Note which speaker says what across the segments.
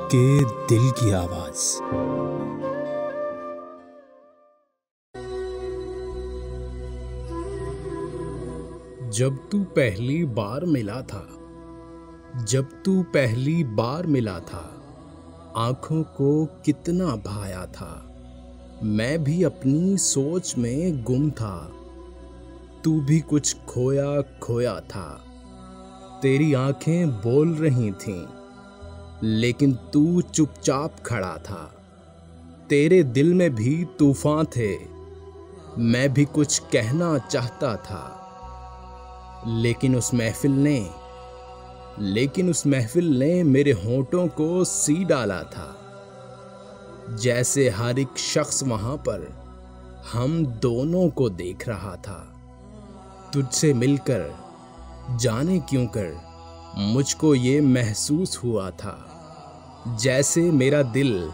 Speaker 1: आपके दिल की आवाज। जब तू पहली बार मिला था, जब तू पहली बार मिला था, आंखों को कितना भाया था। मैं भी अपनी सोच में गुम था, तू भी कुछ खोया खोया था। तेरी आंखें बोल रही थीं, लेकिन तू चुपचाप खड़ा था। तेरे दिल में भी तूफान थे, मैं भी कुछ कहना चाहता था। लेकिन उस महफिल ने मेरे होंठों को सी डाला था। जैसे हर एक शख्स वहां पर हम दोनों को देख रहा था। तुझसे मिलकर जाने क्यों कर मुझको ये महसूस हुआ था, जैसे मेरा दिल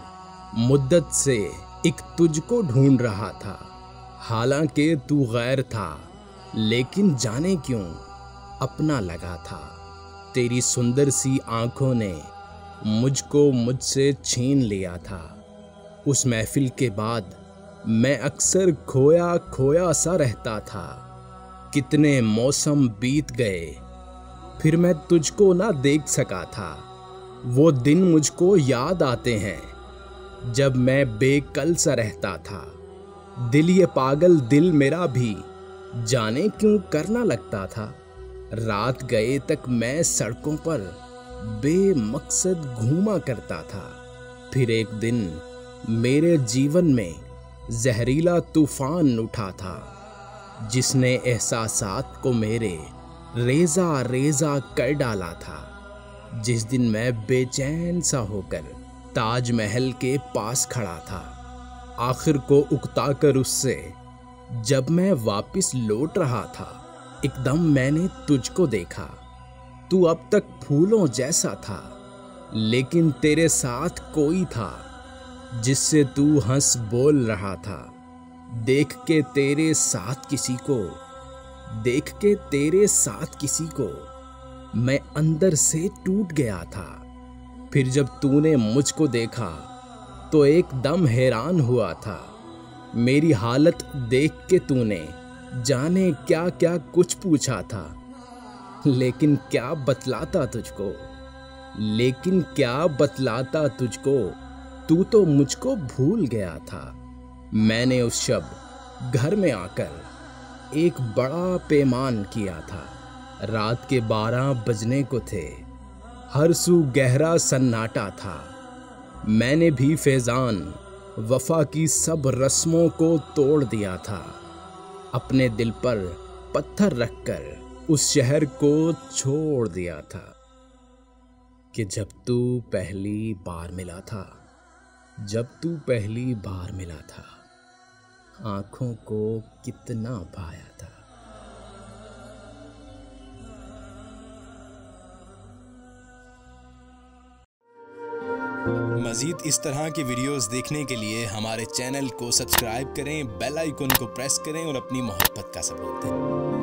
Speaker 1: मुद्दत से एक तुझको ढूंढ रहा था। हालांकि तू गैर था, लेकिन जाने क्यों अपना लगा था। तेरी सुंदर सी आंखों ने मुझको मुझसे छीन लिया था। उस महफिल के बाद मैं अक्सर खोया खोया सा रहता था। कितने मौसम बीत गए, फिर मैं तुझको ना देख सका था। वो दिन मुझको याद आते हैं, जब मैं बेकल सा रहता था। दिल ये पागल दिल मेरा भी जाने क्यों करना लगता था। रात गए तक मैं सड़कों पर बेमकसद घूमा करता था। फिर एक दिन मेरे जीवन में जहरीला तूफान उठा था, जिसने एहसासात को मेरे रेजा रेजा कर डाला था। जिस दिन मैं बेचैन सा होकर ताजमहल के पास खड़ा था, आखिर को उकताकर उससे जब मैं वापस लौट रहा था, एकदम मैंने तुझको देखा। तू अब तक फूलों जैसा था, लेकिन तेरे साथ कोई था जिससे तू हंस बोल रहा था। देख के तेरे साथ किसी को मैं अंदर से टूट गया था। फिर जब तूने मुझको देखा तो एकदम हैरान हुआ था। मेरी हालत देख के तूने जाने क्या क्या कुछ पूछा था, लेकिन क्या बतलाता तुझको। तू तो मुझको भूल गया था। मैंने उस शब घर में आकर एक बड़ा पैमान किया था। रात के 12 बजने को थे, हर सू गहरा सन्नाटा था। मैंने भी फैजान वफा की सब रस्मों को तोड़ दिया था। अपने दिल पर पत्थर रखकर उस शहर को छोड़ दिया था। कि जब तू पहली बार मिला था, आंखों को कितना भाया था।
Speaker 2: मज़ीद इस तरह की वीडियोस देखने के लिए हमारे चैनल को सब्सक्राइब करें, बेल आइकन को प्रेस करें और अपनी मोहब्बत का सबूत दें।